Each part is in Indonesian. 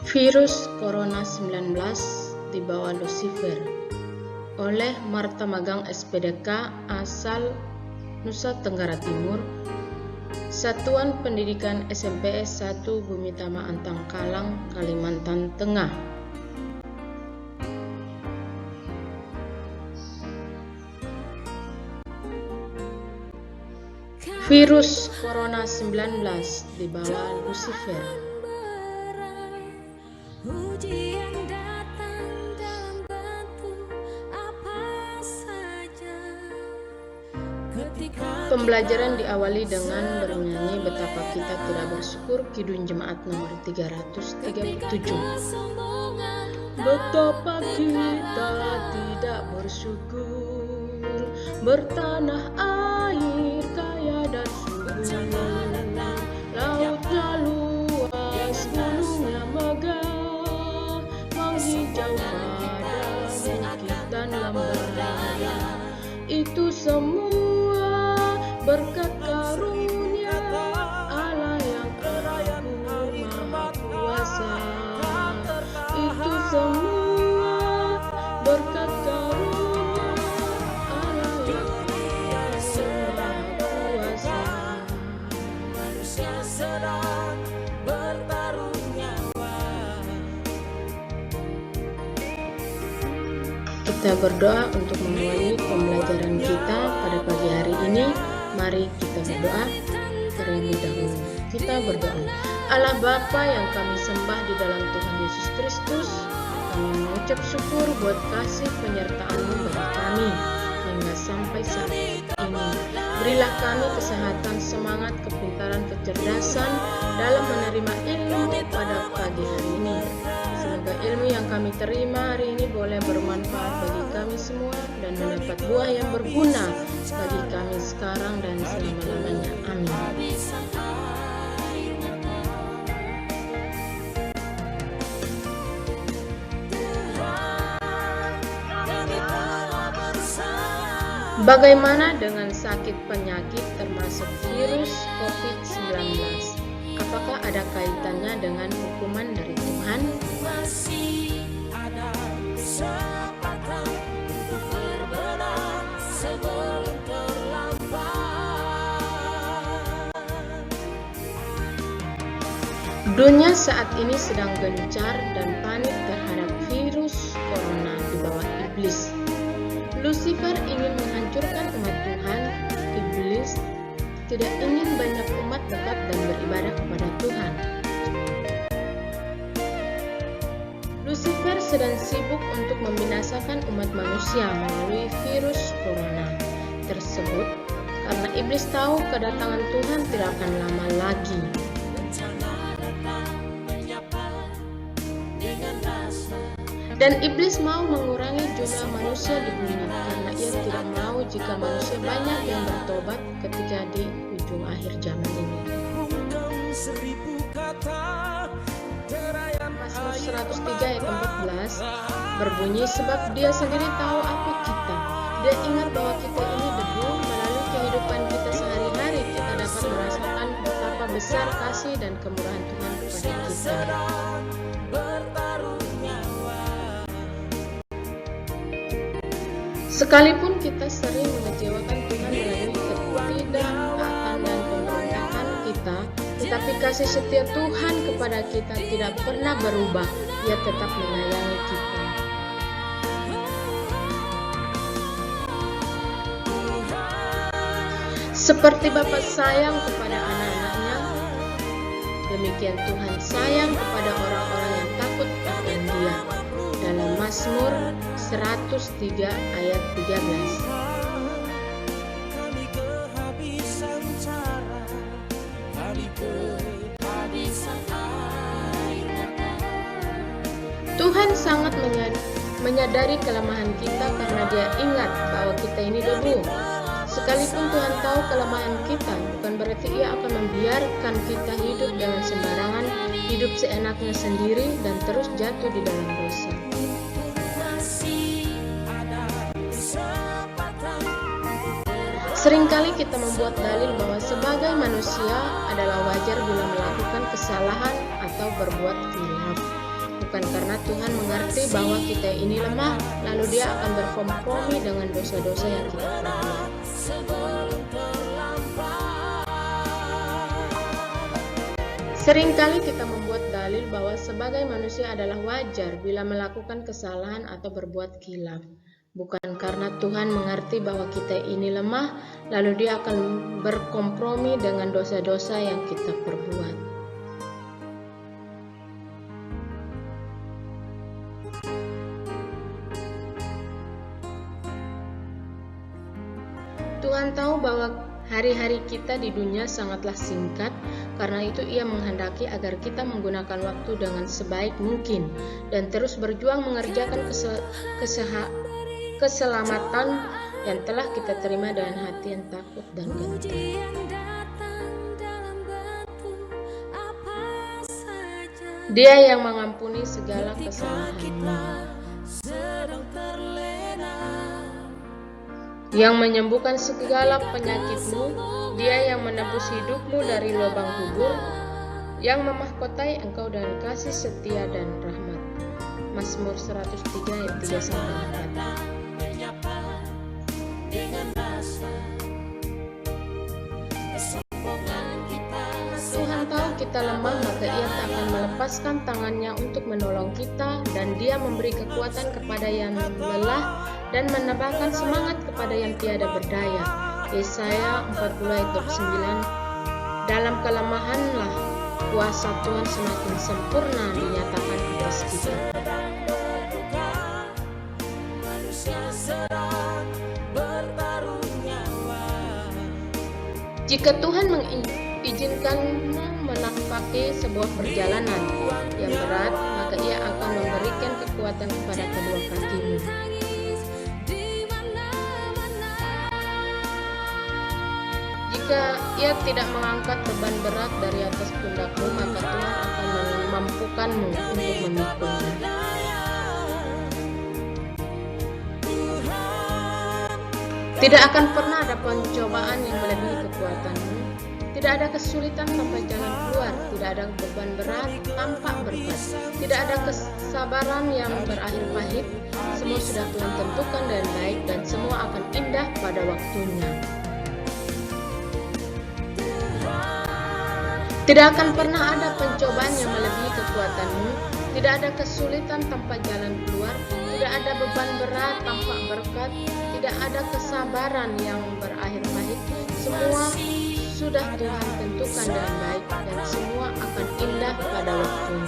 Virus Corona 19 dibawa Lucifer oleh Marta Magang SPDK asal Nusa Tenggara Timur, Satuan Pendidikan SMPS 1 Bumi Tama Antang Kalang, Kalimantan Tengah. Virus Corona 19 dibawa Lucifer. Pembelajaran diawali dengan bernyanyi betapa kita tidak bersyukur, Kidung Jemaat nomor 337. Betapa kita tidak bersyukur, bertanah air kaya dan subur, lautnya luas, gunungnya megah, menghijau pada bukit dan lembah. Itu semua berkat karunia Allah yang Agung Maha Kuasa. Itu semua berkat karunia Allah yang Agung Maha Kuasa. Manusia sedang bertaruh nyawa. Kita berdoa untuk mengawali pembelajaran kita pada pagi hari ini. Mari kita berdoa. Terlebih dahulu kita berdoa. Allah Bapa yang kami sembah di dalam Tuhan Yesus Kristus, kami mengucap syukur buat kasih penyertaan-Mu bagi kami hingga sampai saat ini. Berilah kami kesehatan, semangat, kepintaran, kecerdasan dalam menerima ilmu pada pagi hari ini. Semoga ilmu yang kami terima hari ini boleh bermanfaat bagi kami semua dan mendapat buah yang berguna bagi kami sekarang dan selama-lamanya. Amin. Bagaimana dengan sakit penyakit termasuk virus COVID-19? Apakah ada kaitannya dengan hukuman dari Tuhan? Masih ada kesempatan untuk berbenah sebelum terlambat. Dunia saat ini sedang gencar dan panik terhadap virus corona di bawah iblis. Lucifer ingin menghancurkan umat Tuhan. Iblis tidak ingin banyak umat dekat dan beribadah kepada Tuhan. Lucifer sedang sibuk untuk membinasakan umat manusia melalui virus corona tersebut karena iblis tahu kedatangan Tuhan tidak akan lama lagi. Dan iblis mau mengurangi jumlah manusia di bumi karena ia tidak mau jika manusia banyak yang bertobat ketika di ujung akhir zaman ini. Mazmur 103 ayat 14 berbunyi, sebab Dia sendiri tahu apa kita. Dia ingat bahwa kita ini debu. Melalui kehidupan kita sehari-hari kita dapat merasakan betapa besar kasih dan kemurahan Tuhan kepada kita. Sekalipun kita sering mengecewakan Tuhan melalui ketidaktaatan dan pemberontakan kita, tetapi kasih setia Tuhan kepada kita tidak pernah berubah. Ia tetap menyayangi kita. Seperti Bapa sayang kepada anak-anaknya, demikian Tuhan sayang kepada orang-orang yang takut akan Dia. Dalam Mazmur 103 ayat 13. Tuhan sangat menyadari kelemahan kita karena Dia ingat bahwa kita ini debu. Sekalipun Tuhan tahu kelemahan kita, bukan berarti Ia akan membiarkan kita hidup dengan sembarangan, hidup seenaknya sendiri dan terus jatuh di dalam dosa. Seringkali kita membuat dalil bahwa sebagai manusia adalah wajar bila melakukan kesalahan atau berbuat khilaf. bukan karena Tuhan mengerti bahwa kita ini lemah, lalu Dia akan berkompromi dengan dosa-dosa yang kita perbuat. Seringkali kita membuat dalil bahwa sebagai manusia adalah wajar bila melakukan kesalahan atau berbuat khilaf. Bukan karena Tuhan mengerti bahwa kita ini lemah, lalu Dia akan berkompromi dengan dosa-dosa yang kita perbuat. Tuhan tahu bahwa hari-hari kita di dunia sangatlah singkat, karena itu Ia menghendaki agar kita menggunakan waktu dengan sebaik mungkin dan terus berjuang mengerjakan keselamatan yang telah kita terima dengan hati yang takut dan gentar. Dia yang mengampuni segala kesalahanmu, yang menyembuhkan segala penyakitmu. Dia yang menebus hidupmu dari lubang kubur, yang memahkotai engkau dengan kasih setia dan rahmat. Mazmur 103 ayat 3-4. Tuhan tahu kita lemah, maka Ia tak akan melepaskan tangannya untuk menolong kita, dan Dia memberi kekuatan kepada yang lelah dan menambahkan semangat kepada yang tiada berdaya. Yesaya 40 ayat 9. Dalam kelemahanlah kuasa Tuhan semakin sempurna dinyatakan atas kita. Jika Tuhan mengizinkanmu menapaki sebuah perjalanan yang berat, maka Ia akan memberikan kekuatan kepada kedua kakimu. Jika Ia tidak mengangkat beban berat dari atas pundakmu, maka Tuhan akan memampukanmu untuk memikulnya. Tidak akan pernah ada pencobaan yang melebihi kekuatanmu. Tidak ada kesulitan tanpa jalan keluar. Tidak ada beban berat tanpa berkat. Tidak ada kesabaran yang berakhir pahit. Semua sudah Tuhan tentukan dengan baik, dan semua akan indah pada waktunya. Tidak akan pernah ada pencobaan yang melebihi kekuatanmu. Tidak ada kesulitan tanpa jalan keluar. Tidak ada beban berat tanpa berkat. Tidak ada kesabaran yang berakhir pahit. Semua sudah Tuhan tentukan dengan baik, dan semua akan indah pada waktunya.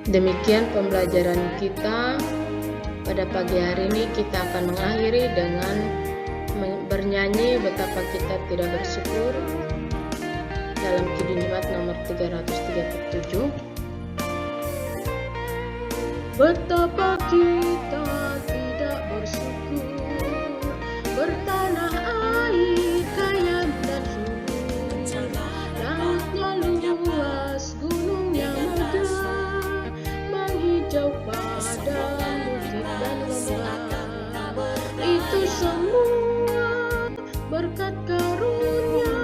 Demikian pembelajaran kita pada pagi hari ini. Kita akan mengakhiri dengan bernyanyi betapa kita tidak bersyukur dalam Kidung nomor 337. Betapa kita tidak bersyukur, bertanah air kaya dan subur, lautnya luas, gunungnya megah, menghijau padang bukit dan lembah. Itu semua berkat karunia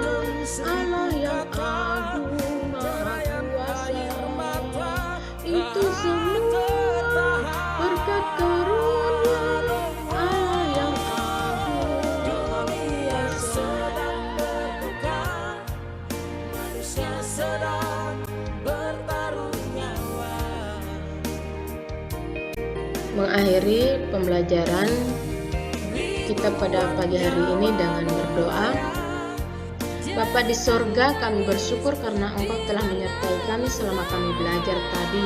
Allah yang agung maha kuasa. Itu semua berkat karunia Allah yang agung maha kuasa. Manusia sedang bertaruh nyawa. Mengakhiri pembelajaran kita pada pagi hari ini dengan berdoa. Bapa di sorga, kami bersyukur karena Engkau telah menyertai kami selama kami belajar tadi.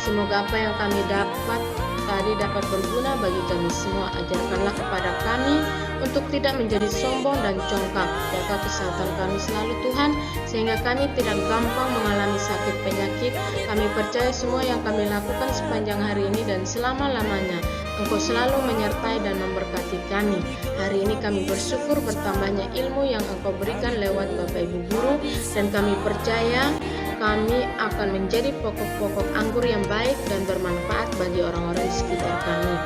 Semoga apa yang kami dapat tadi dapat berguna bagi kami semua. Ajarkanlah kepada kami untuk tidak menjadi sombong dan congkak. Jaga kesehatan kami selalu Tuhan, sehingga kami tidak gampang mengalami sakit penyakit. Kami percaya semua yang kami lakukan sepanjang hari ini dan selama-lamanya Engkau selalu menyertai dan memberkati kami. Hari ini kami bersyukur bertambahnya ilmu yang Engkau berikan lewat Bapak Ibu Guru, dan kami percaya kami akan menjadi pokok-pokok anggur yang baik dan bermanfaat bagi orang-orang di sekitar kami.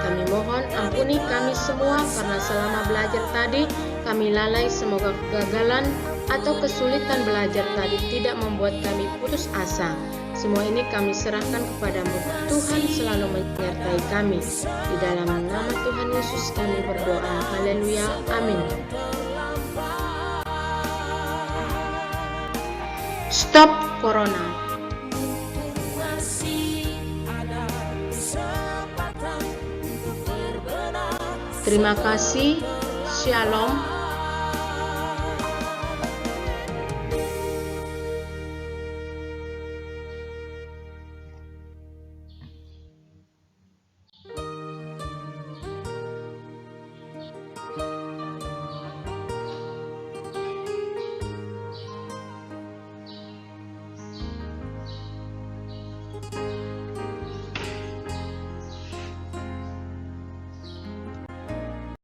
Kami mohon ampuni kami semua karena selama belajar tadi kami lalai. Semoga kegagalan atau kesulitan belajar tadi tidak membuat kami putus asa. Semua ini kami serahkan kepadamu. Tuhan selalu menyertai kami. Di dalam nama Tuhan Yesus kami berdoa. Haleluya. Amin. Stop Corona. Terima kasih. Shalom.